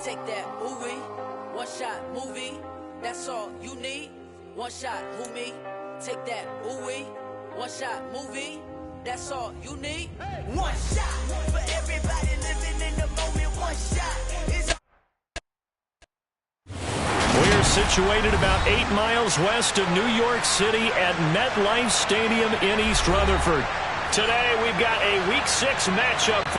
take that, ooh-wee. One shot, movie, that's all you need. One shot, who me? Take that, ooh-wee. One shot, movie, that's all you need. One shot for everybody living in the moment. One shot is. We're situated about 8 miles west of New York City at MetLife Stadium in East Rutherford. Today we've got a Week 6 matchup.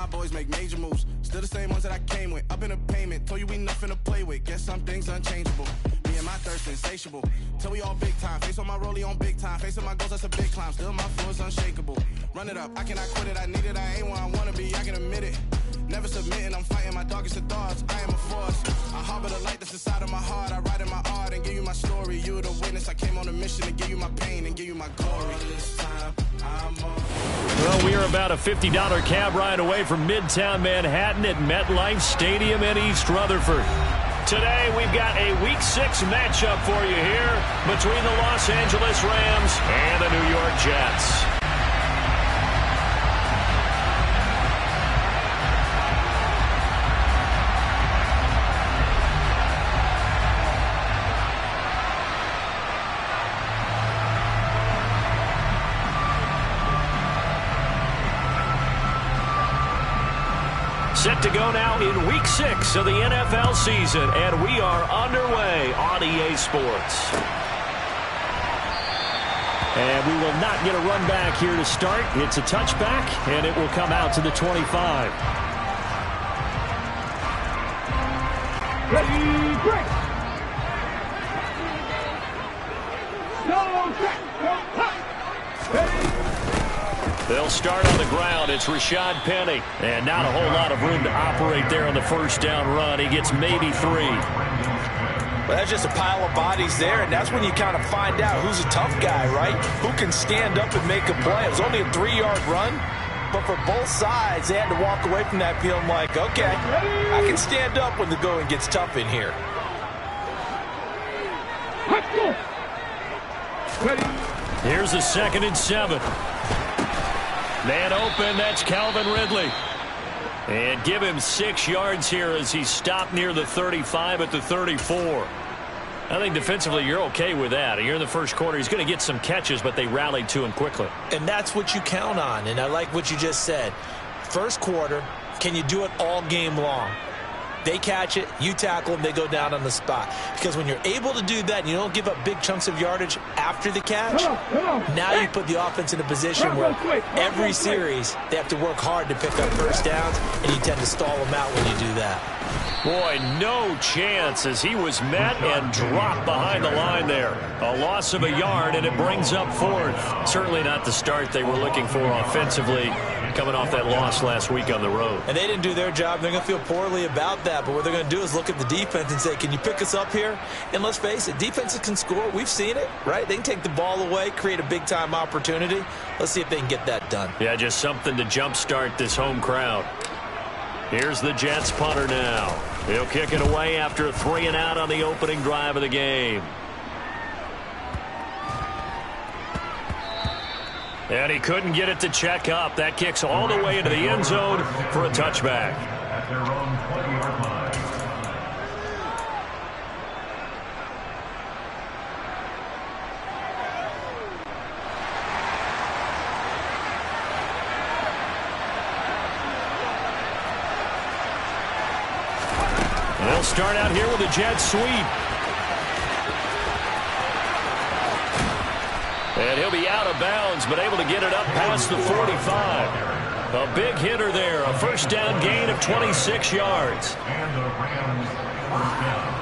Boys make major moves, still the same ones that I came with. Up in a payment, told you we nothing to play with. Guess some things unchangeable. Me and my thirst insatiable. Till we all big time. Face on my rollie on big time. Facing my goals, that's a big climb. Still my flow is unshakable. Run it up, I cannot quit it. I need it, I ain't where I wanna be. I can admit it. Never submitting, I'm fighting my darkest of thoughts. I am a force. I harbor the light that's inside of my heart. I write in my art and give you my story. You the witness. I came on a mission to give you my pain and give you my glory. This time, I'm on. Well, we are about a $50 cab ride away from Midtown Manhattan at MetLife Stadium in East Rutherford. Today, we've got a Week 6 matchup for you here between the Los Angeles Rams and the New York Jets. Set to go now in Week 6 of the NFL season, and we are underway on EA Sports. And we will not get a run back here to start. It's a touchback, and it will come out to the 25. Ready, break! No, check, no, hot! Ready! They'll start on the ground. It's Rashad Penny. And not a whole lot of room to operate there on the first down run. He gets maybe 3. Well, that's just a pile of bodies there, and that's when you kind of find out who's a tough guy, right? Who can stand up and make a play. It was only a 3-yard run, but for both sides, they had to walk away from that feeling like, okay, I can stand up when the going gets tough in here. Here's a 2nd and 7. Man open, that's Calvin Ridley. And give him 6 yards here as he stopped near the 35 at the 34. I think defensively you're okay with that. You're in the first quarter. He's going to get some catches, but they rallied to him quickly. And that's what you count on, and I like what you just said. First quarter, can you do it all game long? They catch it, you tackle them, they go down on the spot. Because when you're able to do that and you don't give up big chunks of yardage after the catch, now you put the offense in a position where every series they have to work hard to pick up first downs, and you tend to stall them out when you do that. Boy, no chance as he was met and dropped behind the line there. A loss of a yard, and it brings up 4th. Certainly not the start they were looking for offensively, coming off that loss last week on the road. And they didn't do their job. They're going to feel poorly about that. But what they're going to do is look at the defense and say, can you pick us up here? And let's face it, defenses can score. We've seen it, right? They can take the ball away, create a big-time opportunity. Let's see if they can get that done. Yeah, just something to jumpstart this home crowd. Here's the Jets punter now. He'll kick it away after a 3-and-out on the opening drive of the game. And he couldn't get it to check up. That kicks all the way into the end zone for a touchback. At their own 20-yard line. They'll start out here with a jet sweep. And he'll be out of bounds, but able to get it up past the 45. A big hitter there, a first down gain of 26 yards. And the Rams first down.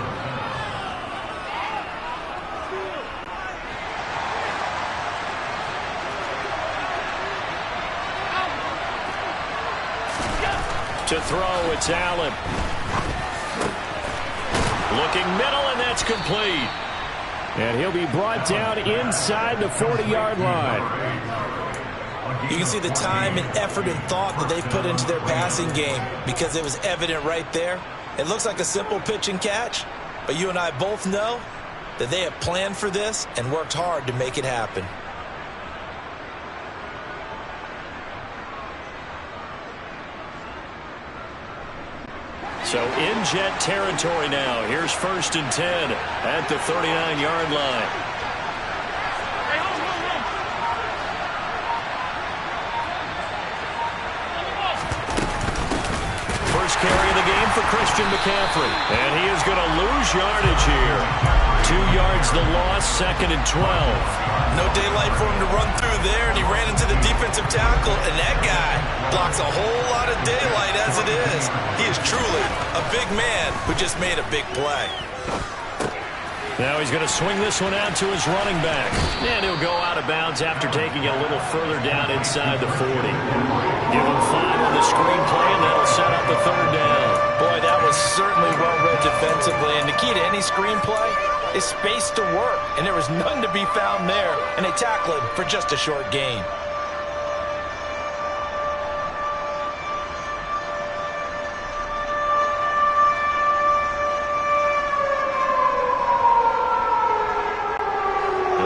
To throw, it's Allen. Looking middle, and that's complete. And he'll be brought down inside the 40-yard line. You can see the time and effort and thought that they've put into their passing game because it was evident right there. It looks like a simple pitch and catch, but you and I both know that they have planned for this and worked hard to make it happen. So in Jet territory now. Here's 1st and 10 at the 39-yard line. First carry of the game for Christian McCaffrey. And he is going to lose yardage here. 2 yards the loss, 2nd and 12. No daylight for him to run through there, and he ran into the defensive tackle, and that guy blocks a whole lot of daylight as it is. He is truly a big man who just made a big play. Now he's going to swing this one out to his running back. And he'll go out of bounds after taking it a little further down inside the 40. Give him 5 on the screen play, and that'll set up the 3rd down. Boy, that was certainly well read defensively, and the key to any screen play is space to work, and there was none to be found there, and they tackle him for just a short gain.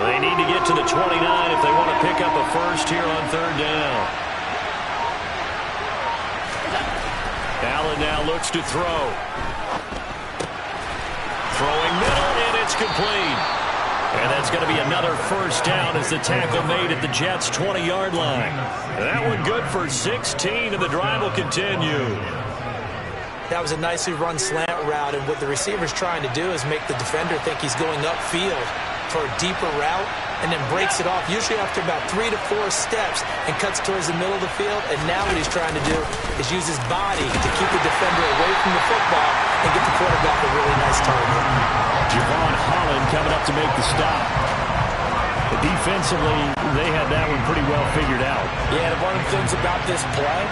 They need to get to the 29 if they want to pick up a first here on 3rd down. Allen now looks to throw. Throwing middle, and it's complete. And that's going to be another first down as the tackle made at the Jets' 20-yard line. That one good for 16, and the drive will continue. That was a nicely run slant route, and what the receiver's trying to do is make the defender think he's going upfield for a deeper route, and then breaks it off, usually after about 3 to 4 steps, and cuts towards the middle of the field. And now what he's trying to do is use his body to keep the defender away from the football and get the quarterback a really nice target. Javon Holland coming up to make the stop. Defensively, they had that one pretty well figured out. Yeah, and one of the things about this play,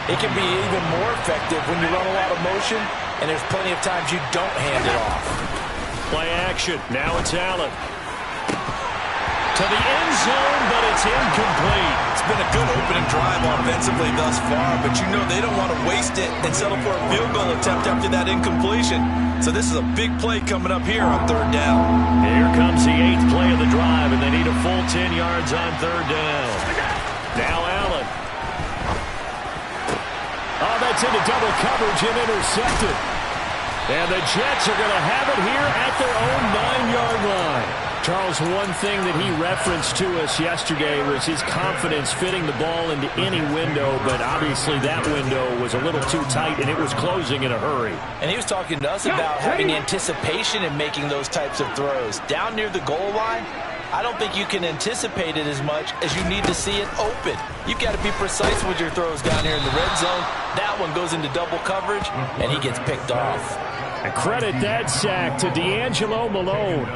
it can be even more effective when you run a lot of motion, and there's plenty of times you don't hand it off. Play action. Now it's Allen. To the end zone, but it's incomplete. It's been a good opening drive offensively thus far, but you know they don't want to waste it and settle for a field goal attempt after that incompletion. So this is a big play coming up here on 3rd down. Here comes the 8th play of the drive, and they need a full 10 yards on 3rd down. Now Allen. Oh, that's into double coverage and intercepted. And the Jets are going to have it here at their own 9-yard line. Charles, one thing that he referenced to us yesterday was his confidence fitting the ball into any window, but obviously that window was a little too tight, and it was closing in a hurry. And he was talking to us about having anticipation in making those types of throws. Down near the goal line, I don't think you can anticipate it as much as you need to see it open. You've got to be precise with your throws down here in the red zone. That one goes into double coverage, and he gets picked off. And credit that sack to D'Angelo Malone.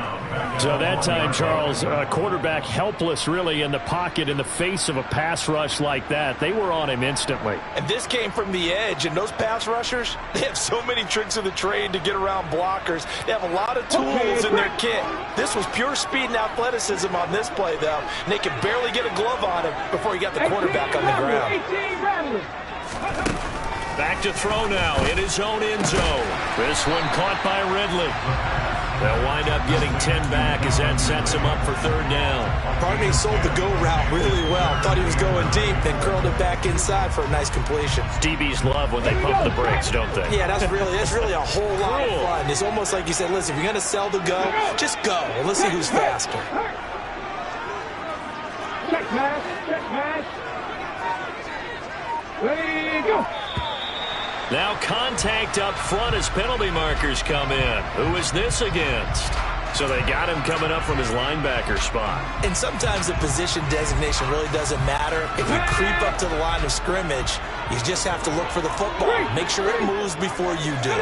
So that time, Charles, quarterback helpless really in the pocket in the face of a pass rush like that. They were on him instantly. And this came from the edge, and those pass rushers, they have so many tricks of the trade to get around blockers. They have a lot of tools in their kit. This was pure speed and athleticism on this play, though. And they could barely get a glove on him before he got the quarterback on the ground. Back to throw now in his own end zone. This one caught by Ridley. They'll wind up getting 10 back as that sets him up for 3rd down. Pardon me, sold the go route really well. Thought he was going deep, then curled it back inside for a nice completion. DBs love when they pump the brakes, don't they? Yeah, that's really a whole lot of fun. It's almost like you said, listen, if you're going to sell the go, just go. And let's see who's faster. Check match, check match. Ready, go. Now contact up front as penalty markers come in. Who is this against? So they got him coming up from his linebacker spot. And sometimes the position designation really doesn't matter. If you creep up to the line of scrimmage, you just have to look for the football. Make sure it moves before you do.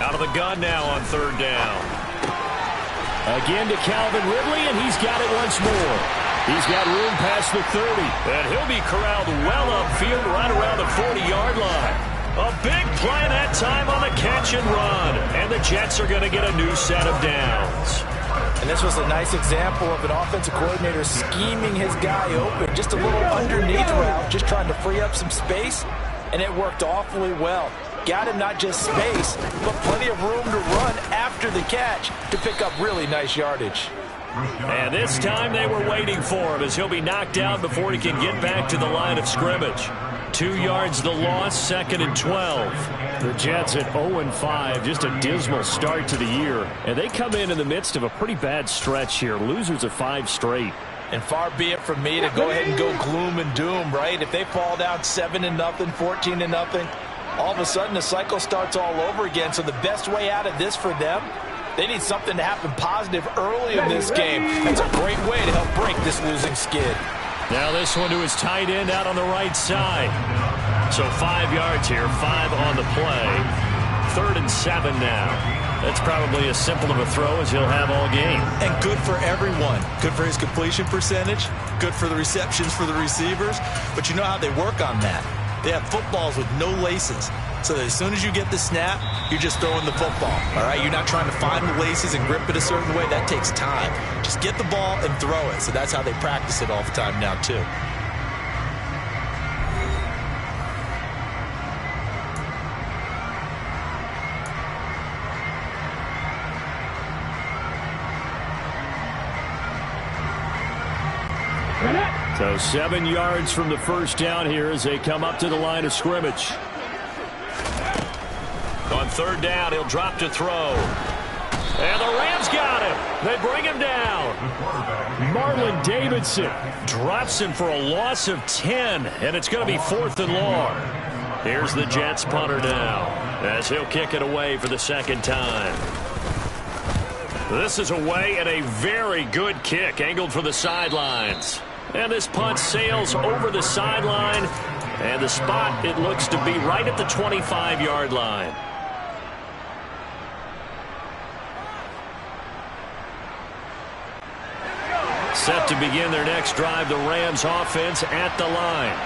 Out of the gun now on 3rd down. Again to Calvin Ridley, and he's got it once more. He's got room past the 30, and he'll be corralled well upfield right around the 40-yard line. A big play that time on the catch and run. And the Jets are going to get a new set of downs. And this was a nice example of an offensive coordinator scheming his guy open. Just a little underneath route, just trying to free up some space. And it worked awfully well. Got him not just space, but plenty of room to run after the catch to pick up really nice yardage. And this time they were waiting for him as he'll be knocked down before he can get back to the line of scrimmage. 2 yards the loss, 2nd and 12. The Jets at 0-5, just a dismal start to the year. And they come in the midst of a pretty bad stretch here. Losers of 5 straight. And far be it from me to go ahead and go gloom and doom, right? If they fall down 7-0, 14-0, all of a sudden the cycle starts all over again. So the best way out of this for them, they need something to happen positive early in this game. That's a great way to help break this losing skid. Now this one to his tight end out on the right side. So 5 yards here, 5 on the play. 3rd and 7 now. That's probably as simple of a throw as he'll have all game. And good for everyone. Good for his completion percentage. Good for the receptions for the receivers. But you know how they work on that. They have footballs with no laces. So that as soon as you get the snap, you're just throwing the football. All right, you're not trying to find the laces and grip it a certain way. That takes time. Just get the ball and throw it. So that's how they practice it all the time now, too. So 7 yards from the first down here as they come up to the line of scrimmage. On 3rd down, he'll drop to throw. And the Rams got him. They bring him down. Marlon Davidson drops him for a loss of 10, and it's going to be 4th and long. Here's the Jets punter now as he'll kick it away for the 2nd time. This is away and a very good kick angled for the sidelines. And this punt sails over the sideline. And the spot, it looks to be right at the 25-yard line. Set to begin their next drive, the Rams offense at the line.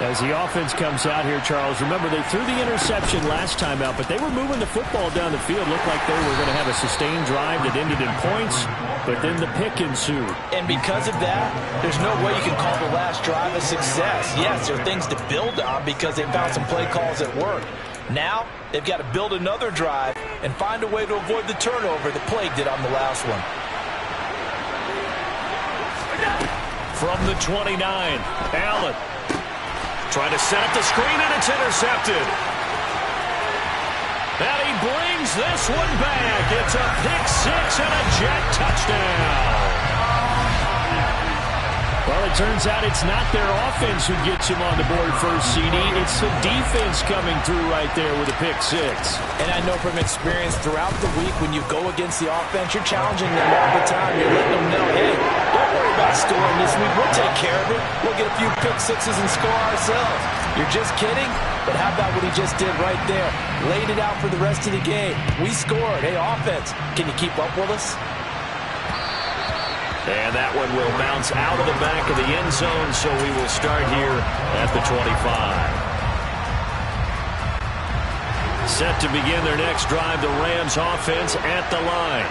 As the offense comes out here, Charles, remember they threw the interception last time out, but they were moving the football down the field. Looked like they were going to have a sustained drive that ended in points, but then the pick ensued. And because of that, there's no way you can call the last drive a success. Yes, there are things to build on because they found some play calls that work. Now, they've got to build another drive and find a way to avoid the turnover that plagued it on the last one. From the 29, Allen trying to set up the screen, and it's intercepted. And he brings this one back. It's a pick-6 and a Jet touchdown. Well, it turns out it's not their offense who gets him on the board first, CD. It's the defense coming through right there with a pick-6. And I know from experience throughout the week when you go against the offense, you're challenging them all the time. You're letting them know, hey, don't worry about scoring this week. We'll take care of it. We'll get a few pick-6s and score ourselves. You're just kidding? But how about what he just did right there? Laid it out for the rest of the game. We scored. Hey, offense, can you keep up with us? And that one will bounce out of the back of the end zone, so we will start here at the 25. Set to begin their next drive, the Rams offense at the line.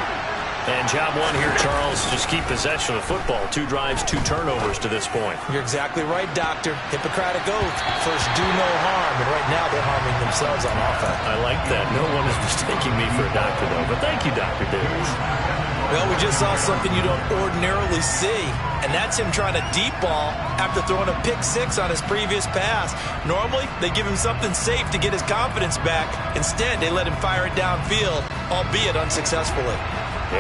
And job one here, Charles, just keep possession of the football. 2 drives, 2 turnovers to this point. You're exactly right, Doctor. Hippocratic oath. First, do no harm. And right now, they're harming themselves on offense. I like that. No one is mistaking me for a doctor, though. But thank you, Dr. Davis. Well, we just saw something you don't ordinarily see, and that's him trying to deep ball after throwing a pick-6 on his previous pass. Normally, they give him something safe to get his confidence back. Instead, they let him fire it downfield, albeit unsuccessfully.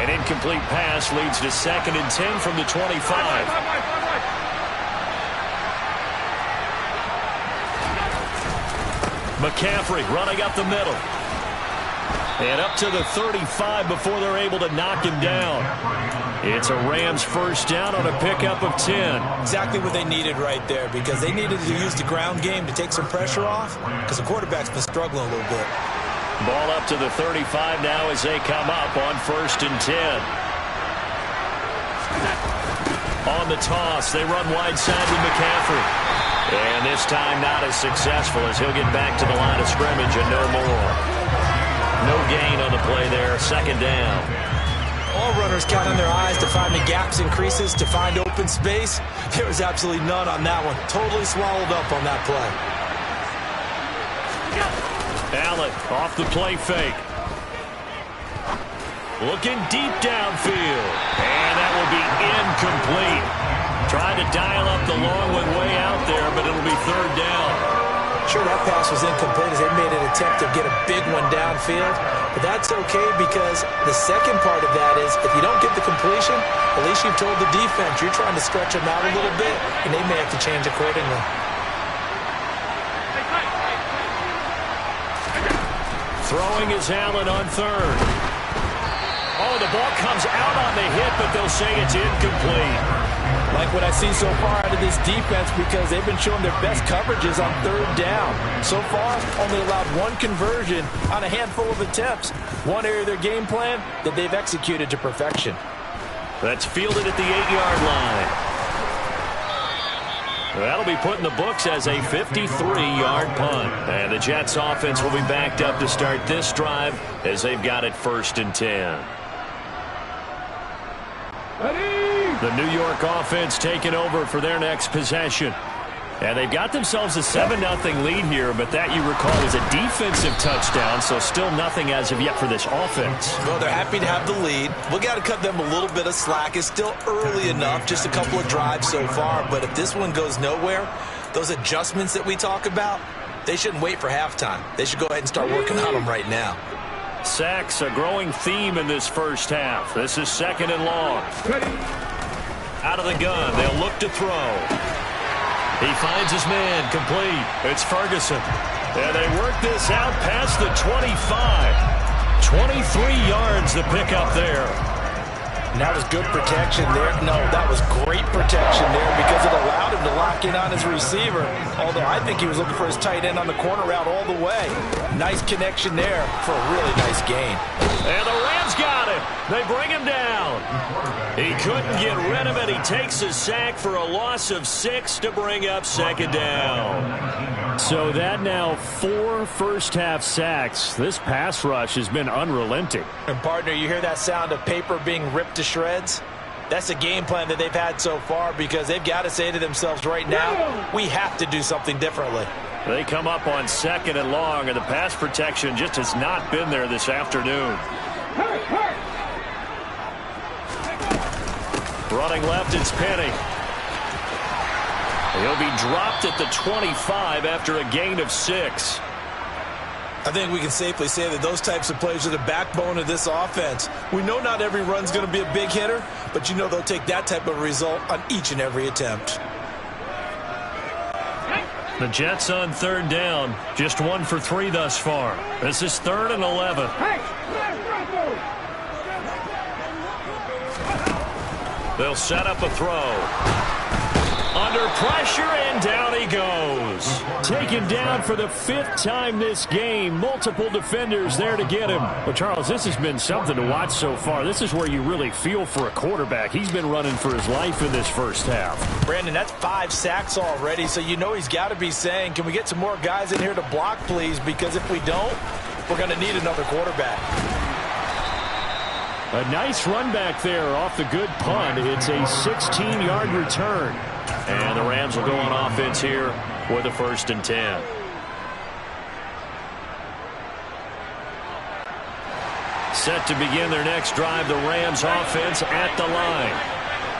An incomplete pass leads to 2nd and 10 from the 25. McCaffrey running up the middle. And up to the 35 before they're able to knock him down. It's a Rams first down on a pickup of 10. Exactly what they needed right there, because they needed to use the ground game to take some pressure off, because the quarterback's been struggling a little bit. Ball up to the 35 now as they come up on 1st and 10. On the toss, they run wide side with McCaffrey. And this time not as successful as he'll get back to the line of scrimmage and no more. No gain on the play there. Second down. All runners count on their eyes to find the gaps and creases, to find open space. There was absolutely none on that one. Totally swallowed up on that play. Allen off the play fake. Looking deep downfield. And that will be incomplete. Trying to dial up the long one way out there, but it'll be third down. Sure, that pass was incomplete as they made an attempt to get a big one downfield. But that's okay because the second part of that is if you don't get the completion, at least you've told the defense you're trying to stretch them out a little bit, and they may have to change accordingly. Throwing is Allen on third. Oh, the ball comes out on the hit, but they'll say it's incomplete. Like what I see so far out of this defense because they've been showing their best coverages on third down. So far, only allowed one conversion on a handful of attempts. One area of their game plan that they've executed to perfection. That's fielded at the 8-yard line. That'll be put in the books as a 53-yard punt. And the Jets offense will be backed up to start this drive as they've got it 1st and 10. The New York offense taking over for their next possession. And they've got themselves a 7-0 lead here, but that, you recall, was a defensive touchdown, so still nothing as of yet for this offense. Well, they're happy to have the lead. We got to cut them a little bit of slack. It's still early enough, just a couple of drives so far, but if this one goes nowhere, those adjustments that we talk about, they shouldn't wait for halftime. They should go ahead and start working on them right now. Sacks, a growing theme in this first half. This is 2nd and long. Out of the gun, they'll look to throw. He finds his man, complete. It's Ferguson. And they work this out past the 25. 23 yards to pick up there. And that was good protection there. No, that was great protection there because it allowed him to lock in on his receiver. Although I think he was looking for his tight end on the corner route all the way. Nice connection there for a really nice gain. And the Rams got him. They bring him down. He couldn't get rid of it. He takes a sack for a loss of 6 to bring up 2nd down. So that now 4 first-half sacks. This pass rush has been unrelenting. And, partner, you hear that sound of paper being ripped to shreds? That's a game plan that they've had so far because they've got to say to themselves right now, we have to do something differently. They come up on 2nd and long, and the pass protection just has not been there this afternoon. Running left, it's Penny. He'll be dropped at the 25 after a gain of 6. I think we can safely say that those types of plays are the backbone of this offense. We know not every run's going to be a big hitter, but you know they'll take that type of result on each and every attempt. The Jets on 3rd down, just 1 for 3 thus far. This is 3rd and 11. They'll set up a throw. Under pressure, and down he goes. Taken down for the 5th time this game. Multiple defenders there to get him. Well, Charles, this has been something to watch so far. This is where you really feel for a quarterback. He's been running for his life in this first half. Brandon, that's 5 sacks already, so you know he's got to be saying, can we get some more guys in here to block, please? Because if we don't, we're going to need another quarterback. A nice run back there off the good punt. It's a 16-yard return. And the Rams will go on offense here with a 1st and 10. Set to begin their next drive, the Rams offense at the line.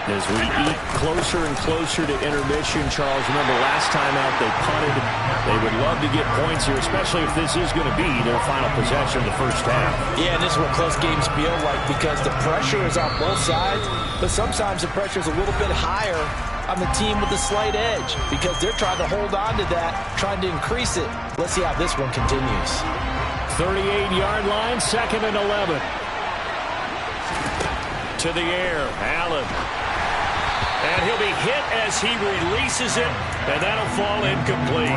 As we eat closer and closer to intermission, Charles, remember last time out they punted. They would love to get points here, especially if this is going to be their final possession of the first half. Yeah, and this is what close games feel like because the pressure is on both sides, but sometimes the pressure is a little bit higher on the team with the slight edge because they're trying to hold on to that, trying to increase it. Let's see how this one continues. 38-yard line, 2nd and 11. To the air, Allen. And he'll be hit as he releases it, and that'll fall incomplete.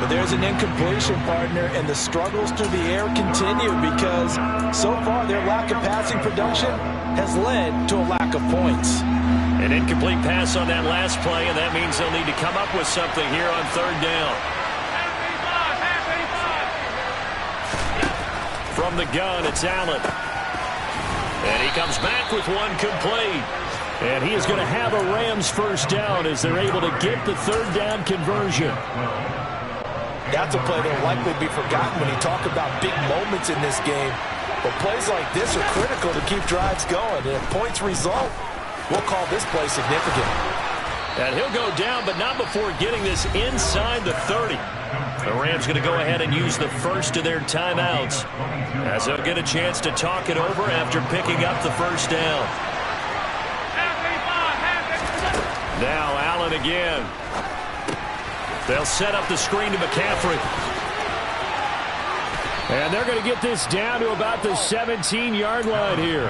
But there's an incompletion, partner, and the struggles through the air continue because so far their lack of passing production has led to a lack of points. An incomplete pass on that last play, and that means they'll need to come up with something here on third down. From the gun, it's Allen. And he comes back with one complete. And he is going to have a Rams first down as they're able to get the third down conversion. That's a play that will likely be forgotten when you talk about big moments in this game. But plays like this are critical to keep drives going. And if points result, we'll call this play significant. And he'll go down, but not before getting this inside the 30. The Rams going to go ahead and use the first of their timeouts as they'll get a chance to talk it over after picking up the first down. Now Allen again. They'll set up the screen to McCaffrey. And they're going to get this down to about the 17-yard line here.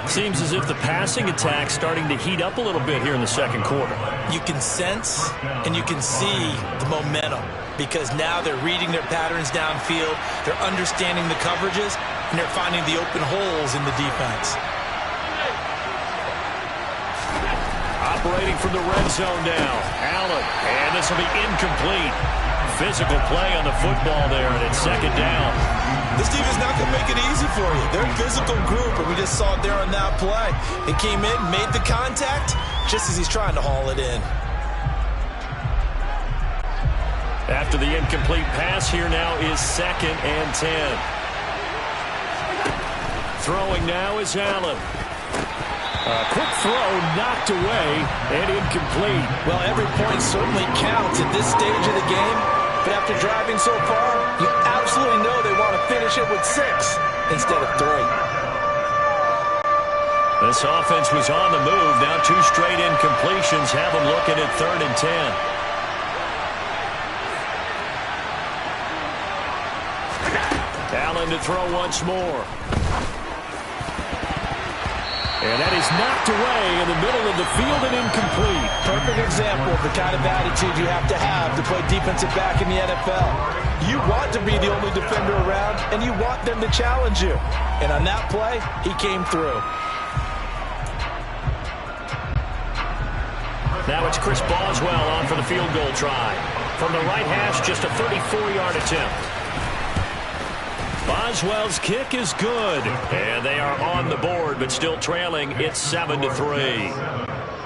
Seems as if the passing attack's starting to heat up a little bit here in the second quarter. You can sense and you can see the momentum because now they're reading their patterns downfield, they're understanding the coverages, and they're finding the open holes in the defense. Operating from the red zone now, Allen, and this will be incomplete. Physical play on the football there, and it's second down. This defense not going to make it easy for you. They're a physical group, and we just saw it there on that play. It came in, made the contact, just as he's trying to haul it in. After the incomplete pass, here now is 2nd and 10. Throwing now is Allen. A quick throw knocked away and incomplete. Well, every point certainly counts at this stage of the game. But after driving so far, you absolutely know they want to finish it with 6 instead of 3. This offense was on the move. Now 2 straight incompletions have them looking at 3rd and 10. Allen to throw once more. And that is knocked away in the middle of the field and incomplete. Perfect example of the kind of attitude you have to play defensive back in the NFL. You want to be the only defender around, and you want them to challenge you. And on that play, he came through. Now it's Chris Boswell on for the field goal try. From the right hash, just a 34-yard attempt. Boswell's kick is good, and they are on the board, but still trailing. It's 7-3.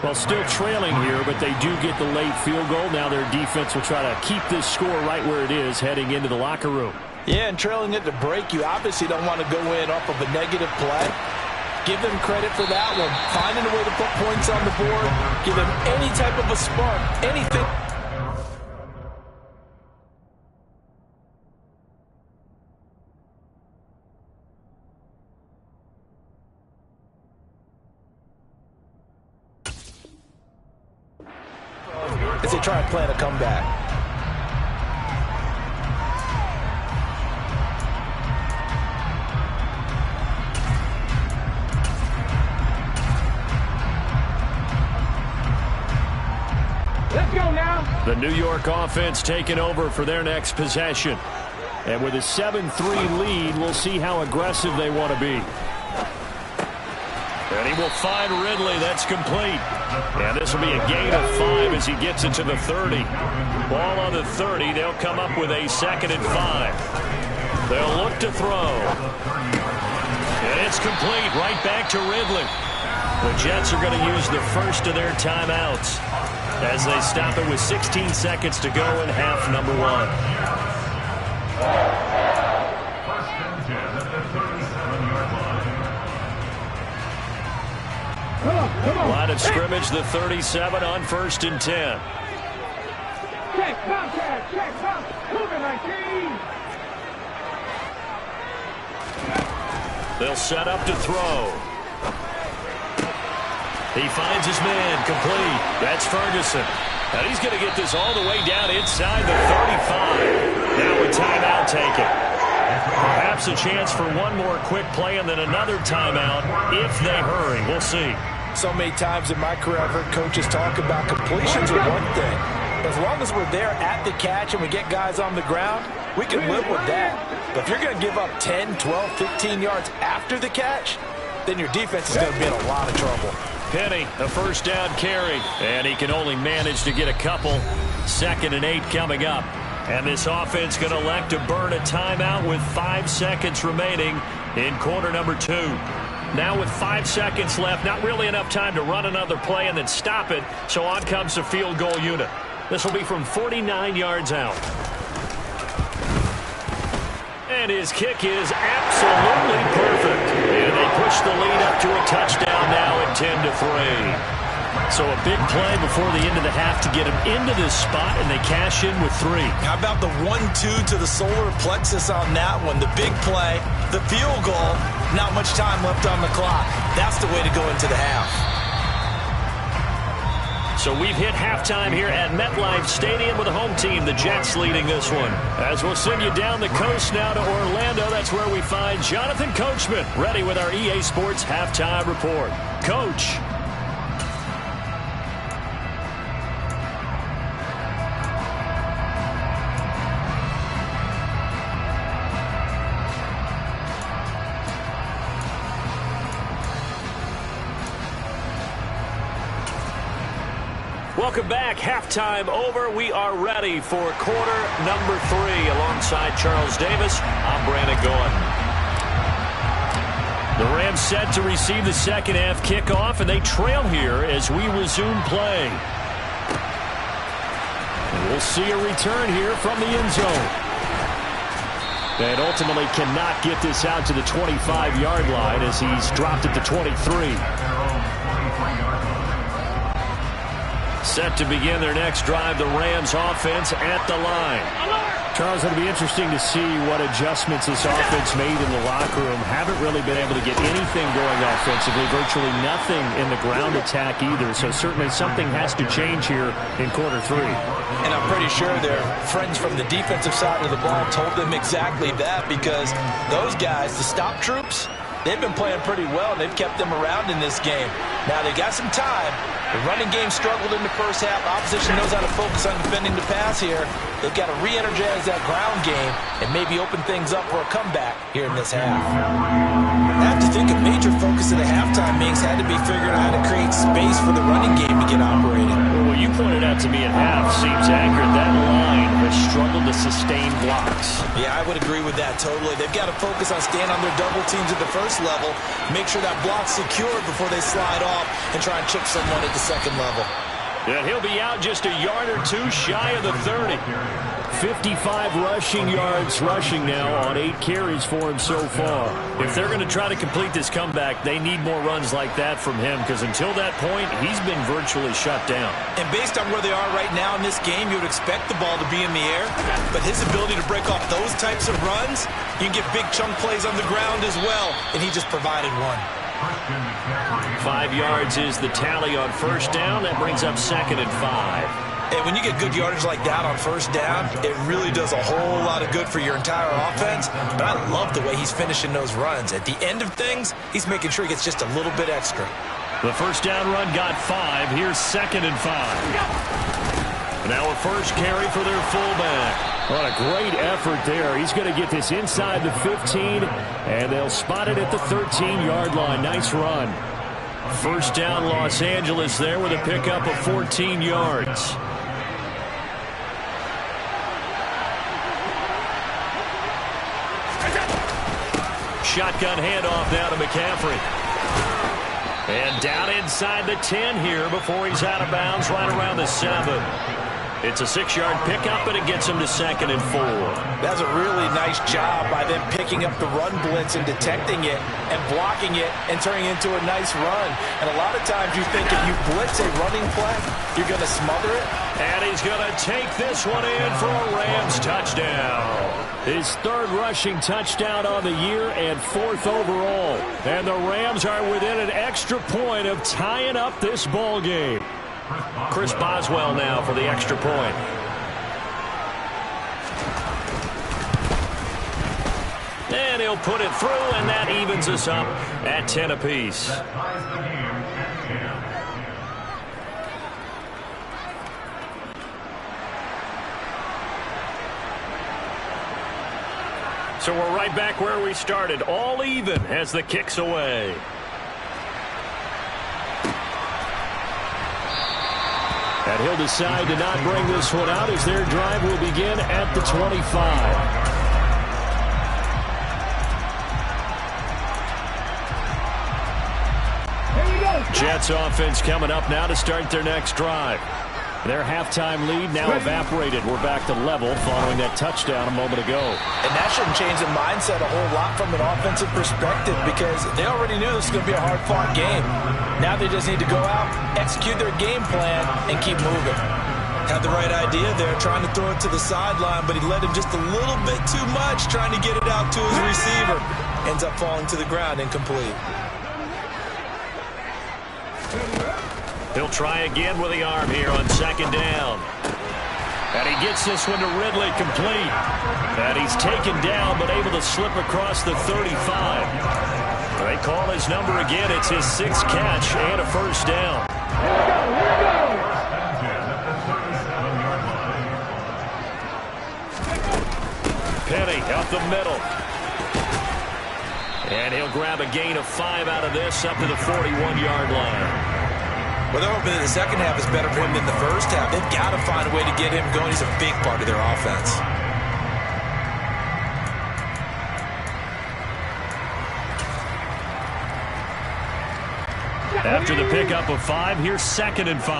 Well, still trailing here, but they do get the late field goal. Now their defense will try to keep this score right where it is heading into the locker room. Yeah, and trailing it to break, you obviously don't want to go in off of a negative play. Give them credit for that one. Finding a way to put points on the board, give them any type of a spark, anything. As they try and plan a comeback. Let's go now. The New York offense taking over for their next possession. And with a 7-3 lead, we'll see how aggressive they want to be. And he will find Ridley. That's complete. And this will be a gain of 5 as he gets it to the 30. Ball on the 30. They'll come up with a 2nd and 5. They'll look to throw. And it's complete. Right back to Ridley. The Jets are going to use the first of their timeouts as they stop it with 16 seconds to go in half number 1. Line of scrimmage, the 37 on 1st and 10. Check, contact, check, moving 19. They'll set up to throw. He finds his man, complete. That's Ferguson. And he's going to get this all the way down inside the 35. Now a timeout taken. Perhaps a chance for one more quick play and then another timeout if they hurry. We'll see. So many times in my career, I've heard coaches talk about completions are one thing, As long as we're there at the catch and we get guys on the ground, we can live with that. But if you're going to give up 10, 12, 15 yards after the catch, then your defense is going to be in a lot of trouble. Penny, a first down carry, and he can only manage to get a couple. 2nd and 8 coming up. And this offense going to elect to burn a timeout with 5 seconds remaining in quarter number 2. Now with 5 seconds left, not really enough time to run another play and then stop it, so on comes the field goal unit. This will be from 49 yards out. And his kick is absolutely perfect. And they push the lead up to a touchdown now at 10-3. So a big play before the end of the half to get him into this spot, and they cash in with 3. How about the 1-2 to the solar plexus on that one? The big play, the field goal, not much time left on the clock. That's the way to go into the half. So we've hit halftime here at MetLife Stadium with the home team, the Jets, leading this one. As we'll send you down the coast now to Orlando, that's where we find Jonathan Coachman, ready with our EA Sports halftime report. Coach. Welcome back. Halftime over. We are ready for quarter number 3. Alongside Charles Davis, I'm Brandon Gordon. The Rams set to receive the second half kickoff, and they trail here as we resume play. And we'll see a return here from the end zone. And ultimately cannot get this out to the 25-yard line as he's dropped at the 23. Set to begin their next drive, the Rams offense at the line. Charles, it'll be interesting to see what adjustments this offense made in the locker room. Haven't really been able to get anything going offensively, virtually nothing in the ground attack either. So certainly something has to change here in quarter 3. And I'm pretty sure their friends from the defensive side of the ball told them exactly that, because those guys, the stop troops, they've been playing pretty well, and they've kept them around in this game. Now they got some time. The running game struggled in the first half. Opposition knows how to focus on defending the pass here. They've got to re-energize that ground game and maybe open things up for a comeback here in this half. I have to think a major focus of the halftime meetings had to be figuring out how to create space for the running game to get operating. Well, what you pointed out to me at half seems accurate. That line has struggled to sustain blocks. Yeah, I would agree with that totally. They've got to focus on staying on their double teams at the first level, make sure that block's secured before they slide off and try and chip someone at the second level. And he'll be out just a yard or two shy of the 30. 55 rushing yards rushing now on 8 carries for him so far. If they're going to try to complete this comeback, they need more runs like that from him, because until that point, he's been virtually shut down. And based on where they are right now in this game, you would expect the ball to be in the air. But his ability to break off those types of runs, you can get big chunk plays on the ground as well, and he just provided one. 5 yards is the tally on first down. That brings up 2nd and 5. And when you get good yardage like that on first down, it really does a whole lot of good for your entire offense. But I love the way he's finishing those runs. At the end of things, he's making sure he gets just a little bit extra. The first down run got 5. Here's 2nd and 5. Now a first carry for their fullback. What a great effort there. He's going to get this inside the 15, and they'll spot it at the 13-yard line. Nice run. First down, Los Angeles there with a pickup of 14 yards. Shotgun handoff now to McCaffrey. And down inside the 10 here before he's out of bounds right around the 7. It's a 6-yard pickup, and it gets him to 2nd and 4. That's a really nice job by them picking up the run blitz and detecting it and blocking it and turning it into a nice run. And a lot of times you think if you blitz a running play, you're going to smother it. And he's going to take this one in for a Rams touchdown. His 3rd rushing touchdown on the year and 4th overall. And the Rams are within an extra point of tying up this ball game. Chris Boswell now for the extra point. And he'll put it through, and that evens us up at 10 apiece. So we're right back where we started, all even as the kick's away. And he'll decide to not bring this one out as their drive will begin at the 25. Jets offense coming up now to start their next drive. Their halftime lead now evaporated. We're back to level following that touchdown a moment ago. And that shouldn't change the mindset a whole lot from an offensive perspective because they already knew this was going to be a hard-fought game. Now they just need to go out, execute their game plan, and keep moving. Had the right idea there, trying to throw it to the sideline, but he led him just a little bit too much, trying to get it out to his receiver. Ends up falling to the ground, incomplete. He'll try again with the arm here on second down. And he gets this one to Ridley complete. And he's taken down but able to slip across the 35. They call his number again. It's his 6th catch and a first down. Penny up the middle. And he'll grab a gain of 5 out of this up to the 41-yard line. Well, they're hoping that the second half is better for him than the first half. They've got to find a way to get him going. He's a big part of their offense. After the pickup of 5, here's 2nd and 5.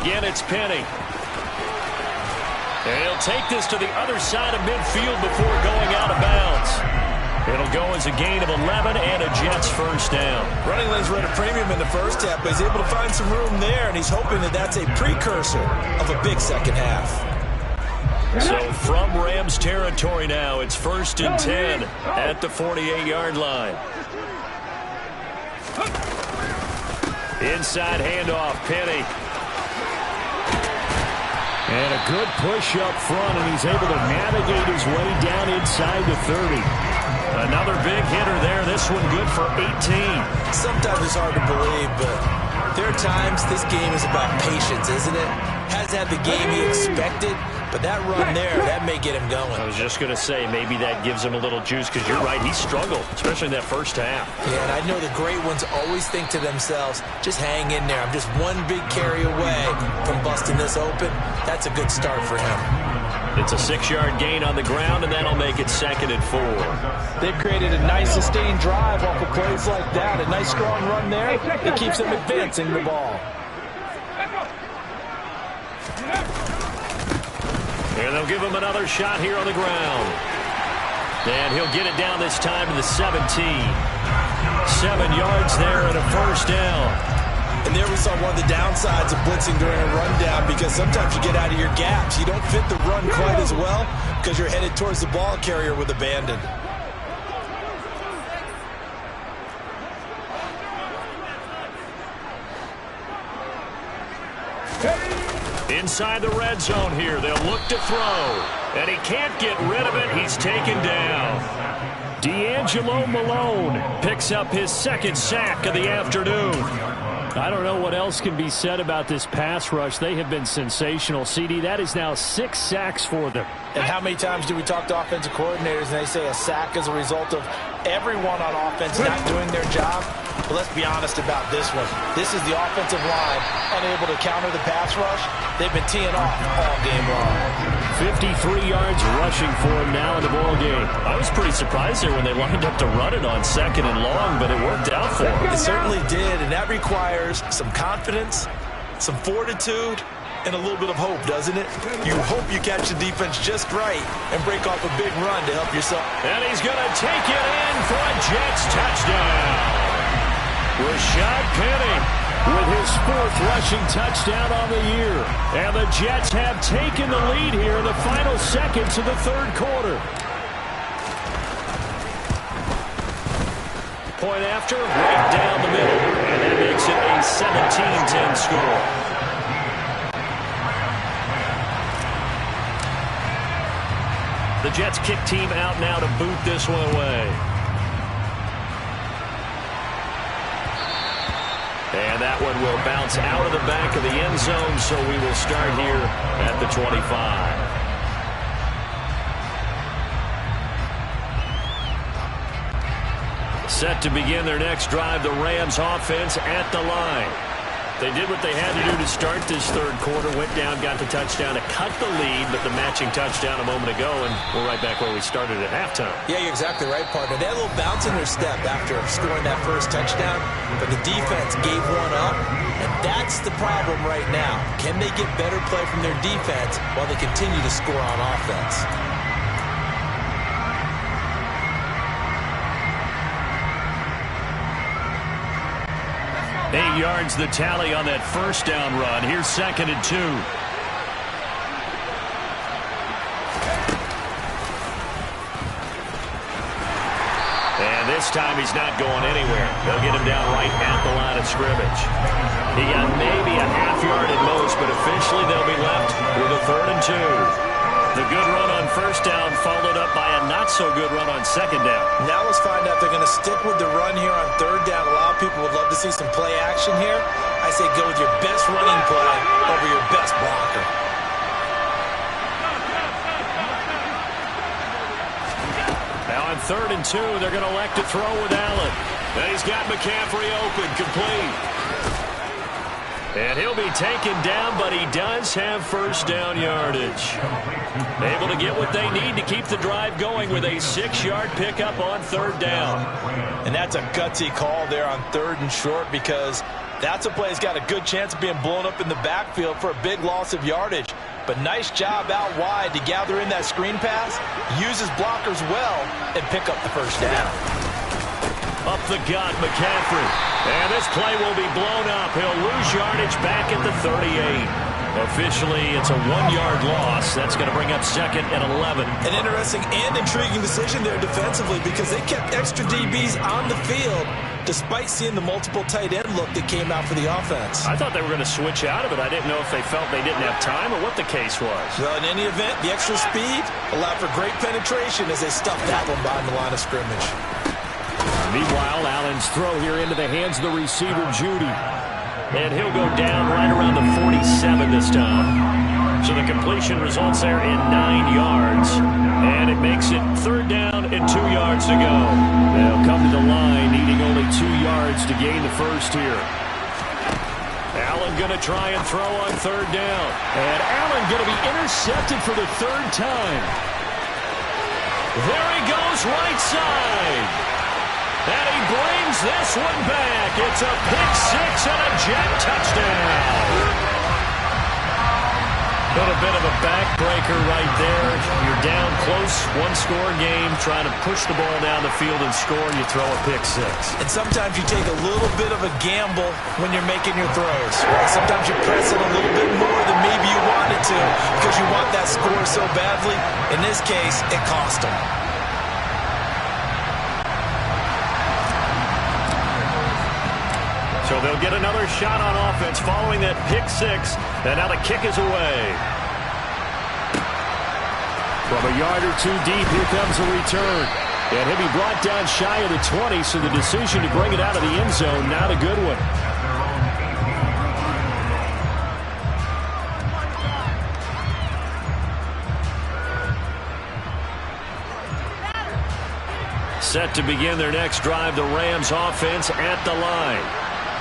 Again, it's Penny. And he'll take this to the other side of midfield before going out of bounds. It'll go as a gain of 11 and a Jets first down. Running lanes were at a premium in the first half, but he's able to find some room there, and he's hoping that that's a precursor of a big second half. So from Rams territory now, it's 1st and 10 at the 48-yard line. Inside handoff, Penny. And a good push up front, and he's able to navigate his way down inside the 30. Another big hitter there. This one good for 18. Sometimes it's hard to believe, but there are times this game is about patience, isn't it? Hasn't had the game he expected, but that run there, that may get him going. I was just going to say, maybe that gives him a little juice, because you're right, he struggled, especially in that first half. Yeah, and I know the great ones always think to themselves, just hang in there. I'm just one big carry away from busting this open. That's a good start for him. It's a 6-yard gain on the ground, and that'll make it 2nd and 4. They've created a nice sustained drive off of plays like that. A nice strong run there. It keeps them advancing the ball. And they'll give him another shot here on the ground. And he'll get it down this time to the 17. 7 yards there and a first down. And there we saw one of the downsides of blitzing during a rundown, because sometimes you get out of your gaps. You don't fit the run quite as well because you're headed towards the ball carrier with abandon. Inside the red zone here. They'll look to throw. And he can't get rid of it. He's taken down. D'Angelo Malone picks up his 2nd sack of the afternoon. I don't know what else can be said about this pass rush. They have been sensational. CD, that is now 6 sacks for them. And how many times do we talk to offensive coordinators and they say a sack is a result of everyone on offense not doing their job? But let's be honest about this one. This is the offensive line unable to counter the pass rush. They've been teeing off all game long. 53 yards rushing for him now in the ball game. I was pretty surprised there when they lined up to run it on 2nd and long, but it worked out for him. It certainly did, and that requires some confidence, some fortitude, and a little bit of hope, doesn't it? You hope you catch the defense just right and break off a big run to help yourself. And he's going to take it in for a Jets touchdown. Rashad Penny with his 4th rushing touchdown on the year. And the Jets have taken the lead here in the final seconds of the 3rd quarter. Point after, right down the middle. And that makes it a 17-10 score. The Jets kick team out now to boot this one away. And that one will bounce out of the back of the end zone, so we will start here at the 25. Set to begin their next drive, the Rams offense at the line. They did what they had to do to start this third quarter, went down, got the touchdown to cut the lead, but the matching touchdown a moment ago, and we're right back where we started at halftime. Yeah, you're exactly right, partner. They had a little bounce in their step after scoring that first touchdown, but the defense gave one up, and that's the problem right now. Can they get better play from their defense while they continue to score on offense? 8 yards the tally on that first down run. Here's 2nd and 2. And this time he's not going anywhere. They'll get him down right at the line of scrimmage. He got maybe a half yard at most, but officially they'll be left with a 3rd and 2. The good run on first down followed up by a not-so-good run on 2nd down. Now let's find out if they're going to stick with the run here on 3rd down. A lot of people would love to see some play action here. I say go with your best running play over your best blocker. Now on 3rd and 2, they're going to elect to throw with Allen. And he's got McCaffrey open, complete. And he'll be taken down, but he does have first down yardage. Able to get what they need to keep the drive going with a 6-yard pickup on 3rd down. And that's a gutsy call there on 3rd and short, because that's a play that's got a good chance of being blown up in the backfield for a big loss of yardage. But nice job out wide to gather in that screen pass, use his blockers well, and pick up the first down. Up the gut, McCaffrey. And this play will be blown up. He'll lose yardage back at the 38. Officially, it's a 1-yard loss. That's going to bring up 2nd and 11. An interesting and intriguing decision there defensively, because they kept extra DBs on the field despite seeing the multiple tight end look that came out for the offense. I thought they were going to switch out of it. I didn't know if they felt they didn't have time or what the case was. Well, in any event, the extra speed allowed for great penetration as they stuffed that one behind the line of scrimmage. Meanwhile, Allen's throw here into the hands of the receiver, Judy. And he'll go down right around the 47 this time. So the completion results there in 9 yards. And it makes it 3rd down and 2 yards to go. They'll come to the line needing only 2 yards to gain the first here. Allen going to try and throw on 3rd down. And Allen going to be intercepted for the 3rd time. There he goes, right side. And he brings this one back. It's a pick-6 and a jet touchdown. Little bit of a backbreaker right there. You're down close, 1-score game, trying to push the ball down the field and score, and you throw a pick-6. And sometimes you take a little bit of a gamble when you're making your throws. Right? Sometimes you press it a little bit more than maybe you wanted to because you want that score so badly. In this case, it cost them. So they'll get another shot on offense following that pick-6, and now the kick is away. From a yard or two deep, here comes a return. And he'll be brought down shy of the 20, so the decision to bring it out of the end zone, not a good one. Set to begin their next drive, the Rams offense at the line.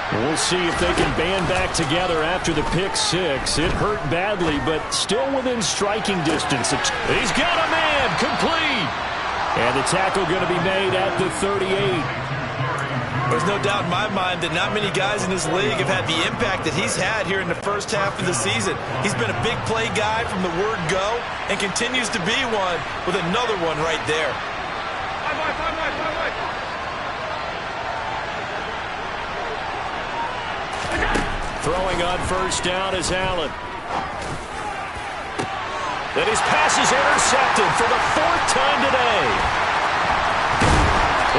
We'll see if they can band back together after the pick-6. It hurt badly, but still within striking distance. He's got a man, complete. And the tackle going to be made at the 38. There's no doubt in my mind that not many guys in this league have had the impact that he's had here in the first half of the season. He's been a big play guy from the word go and continues to be one with another one right there. Throwing on first down is Allen. And his pass is intercepted for the 4th time today.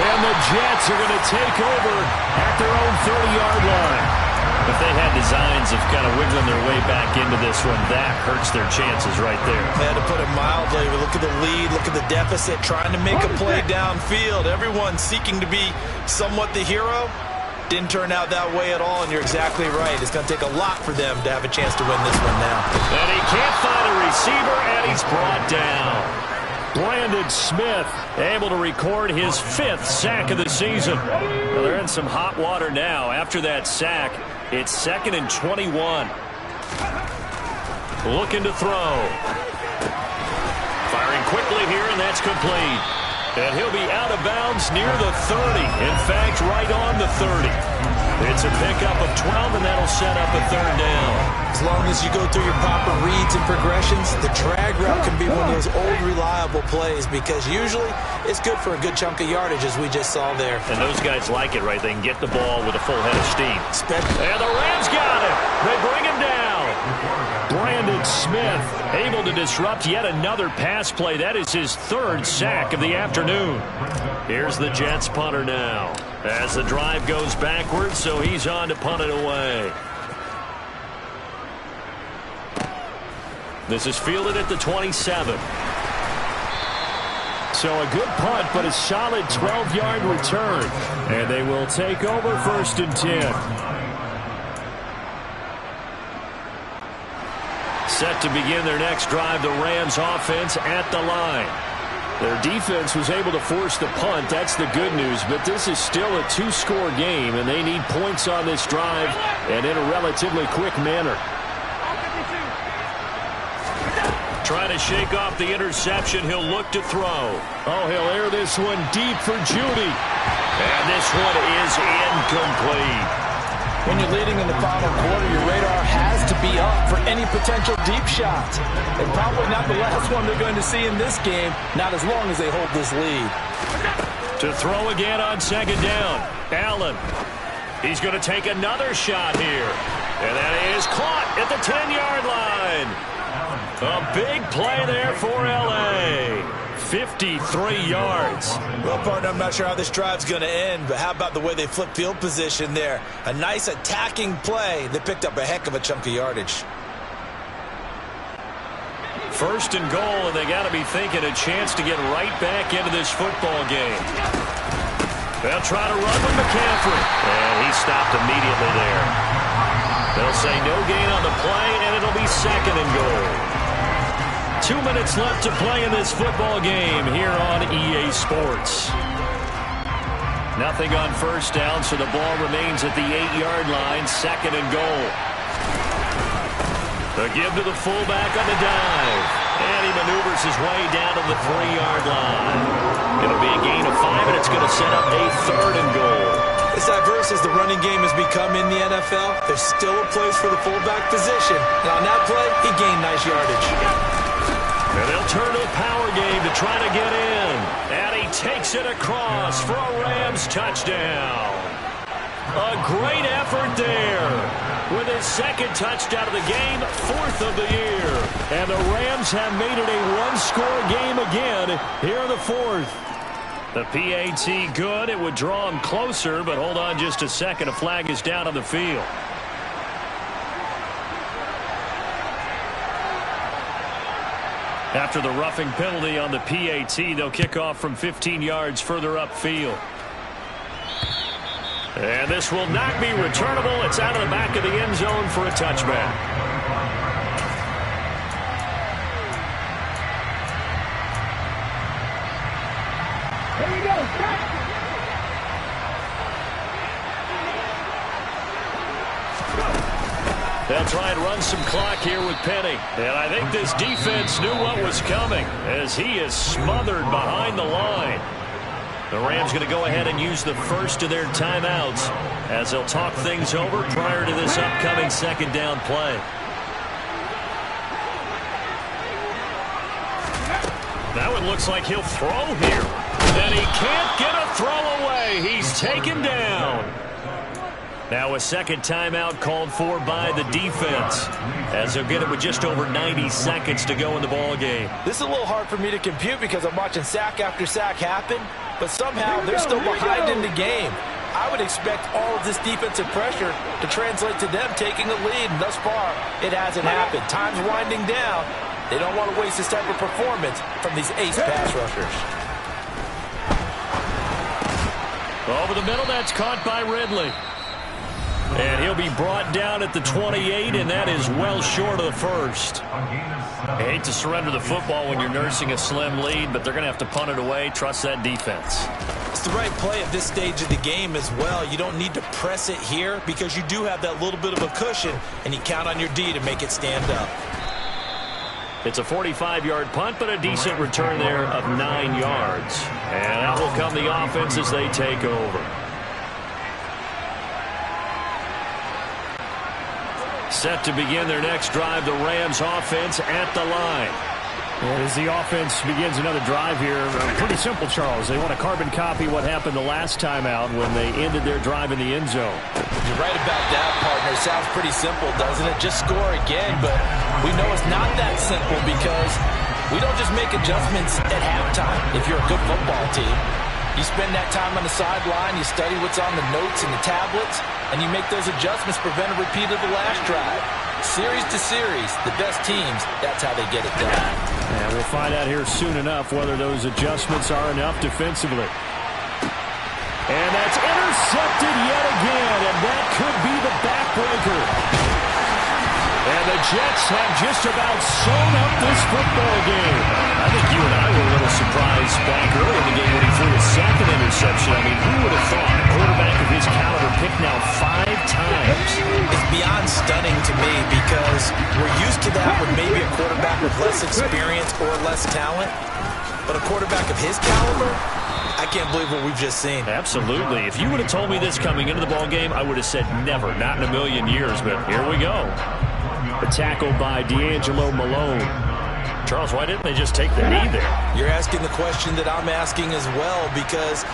And the Jets are going to take over at their own 30-yard line. If they had designs of kind of wiggling their way back into this one, that hurts their chances right there. Man, to put it mildly, look at the lead, look at the deficit, trying to make a play downfield. Everyone seeking to be somewhat the hero. Didn't turn out that way at all, and you're exactly right. It's going to take a lot for them to have a chance to win this one now. And he can't find a receiver, and he's brought down. Brandon Smith able to record his 5th sack of the season. Well, they're in some hot water now. After that sack, it's 2nd and 21. Looking to throw. Firing quickly here, and that's complete. And he'll be out of bounds near the 30. In fact, right on the 30. It's a pickup of 12, and that'll set up a 3rd down. As long as you go through your proper reads and progressions, the drag route can be one of those old reliable plays because usually it's good for a good chunk of yardage, as we just saw there. And those guys like it, right? They can get the ball with a full head of steam. And the Rams got it. They bring him down. Brandon Smith able to disrupt yet another pass play. That is his 3rd sack of the afternoon. Here's the Jets punter now as the drive goes backwards, so he's on to punt it away. This is fielded at the 27. So a good punt, but a solid 12-yard return. And they will take over 1st and 10. Set to begin their next drive, the Rams offense at the line. Their defense was able to force the punt. That's the good news, but this is still a 2-score game, and they need points on this drive and in a relatively quick manner. Trying to shake off the interception. He'll look to throw. Oh, he'll air this one deep for Judy. And this one is incomplete. When you're leading in the final quarter, your radar has to be up for any potential deep shots. And probably not the last one they're going to see in this game, not as long as they hold this lead. To throw again on 2nd down. Allen. He's going to take another shot here. And that is caught at the 10-yard line. A big play there for L.A. 53 yards. Well, partner, I'm not sure how this drive's going to end, but how about the way they flip field position there? A nice attacking play. They picked up a heck of a chunk of yardage. 1st and goal, and they got to be thinking a chance to get right back into this football game. They'll try to run with McCaffrey, and he stopped immediately there. They'll say no gain on the play, and it'll be 2nd and goal. 2 minutes left to play in this football game here on EA Sports. Nothing on 1st down, so the ball remains at the 8-yard line, 2nd and goal. The give to the fullback on the dive. And he maneuvers his way down to the 3-yard line. It'll be a gain of 5, and it's going to set up a 3rd and goal. As diverse as the running game has become in the NFL, there's still a place for the fullback position. And on that play, he gained nice yardage. And they'll turn to the power game to try to get in. And he takes it across for a Rams touchdown. A great effort there. With his 2nd touchdown of the game, 4th of the year. And the Rams have made it a 1-score game again here in the 4th. The PAT good. It would draw him closer, but hold on just a second. A flag is down on the field. After the roughing penalty on the PAT, they'll kick off from 15 yards further upfield. And this will not be returnable. It's out of the back of the end zone for a touchback. Here we go. They'll try and run some clock here with Penny. And I think this defense knew what was coming as he is smothered behind the line. The Rams going to go ahead and use the first of their timeouts as they'll talk things over prior to this upcoming 2nd down play. That one looks like he'll throw here. And he can't get a throw away. He's taken down. Now a 2nd timeout called for by the defense as they'll get it with just over 90 seconds to go in the ball game. This is a little hard for me to compute because I'm watching sack after sack happen, but somehow they're still behind in the game. I would expect all of this defensive pressure to translate to them taking a lead, and thus far it hasn't happened. Time's winding down. They don't want to waste this type of performance from these ace pass rushers. Over the middle, that's caught by Ridley. And he'll be brought down at the 28, and that is well short of the first. I hate to surrender the football when you're nursing a slim lead, but they're going to have to punt it away. Trust that defense. It's the right play at this stage of the game as well. You don't need to press it here because you do have that little bit of a cushion, and you count on your D to make it stand up. It's a 45-yard punt, but a decent return there of 9 yards. And out will come the offense as they take over. Set to begin their next drive, the Rams offense at the line. And as the offense begins another drive here, pretty simple, Charles. They want to carbon copy what happened the last time out when they ended their drive in the end zone. You're right about that, partner. Sounds pretty simple, doesn't it? Just score again, but we know it's not that simple because we don't just make adjustments at halftime if you're a good football team. You spend that time on the sideline, you study what's on the notes and the tablets, and you make those adjustments, prevent a repeat of the last drive. Series to series, the best teams, that's how they get it done. And we'll find out here soon enough whether those adjustments are enough defensively. And that's intercepted yet again, and that could be the backbreaker. And the Jets have just about sewn up this football game. I think you and I were a little surprised back early in the game when he threw his second interception. I mean, who would have thought a quarterback of his caliber picked now 5 times? It's beyond stunning to me because we're used to that with maybe a quarterback with less experience or less talent. But a quarterback of his caliber, I can't believe what we've just seen. Absolutely. If you would have told me this coming into the ball game, I would have said never, not in a million years. But here we go. A tackle by D'Angelo Malone. Charles, why didn't they just take the knee there? You're asking the question that I'm asking as well because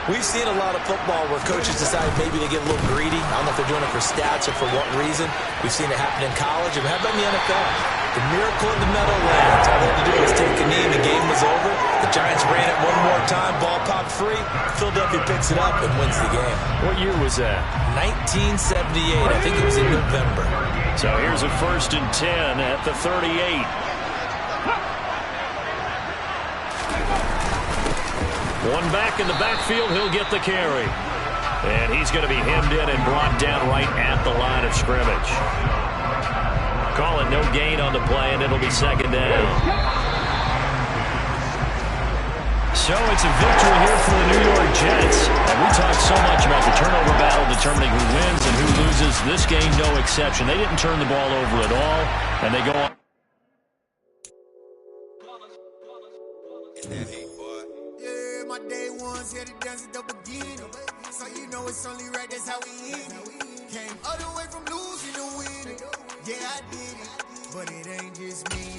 we've seen a lot of football where coaches decide maybe they get a little greedy. I don't know if they're doing it for stats or for what reason. We've seen it happen in college. And how about in the NFL? The miracle of the Meadowlands. All they had to do was take a knee and the game was over. The Giants ran it one more time. Ball popped free. Philadelphia picks it up and wins the game. What year was that? 1978. I think it was in November. So here's a 1st and 10 at the 38. One back in the backfield, he'll get the carry. And he's going to be hemmed in and brought down right at the line of scrimmage. Call it no gain on the play, and it'll be 2nd down. So it's a victory here for the New York Jets. And we talked so much about the turnover battle determining who wins and who loses. This game, no exception. They didn't turn the ball over at all, and they go on. Yeah, my day one's here to dance at the beginning. So you know it's only right, that's how we end it. Came all the way from losing to winning. Yeah, I did it, but it ain't just me.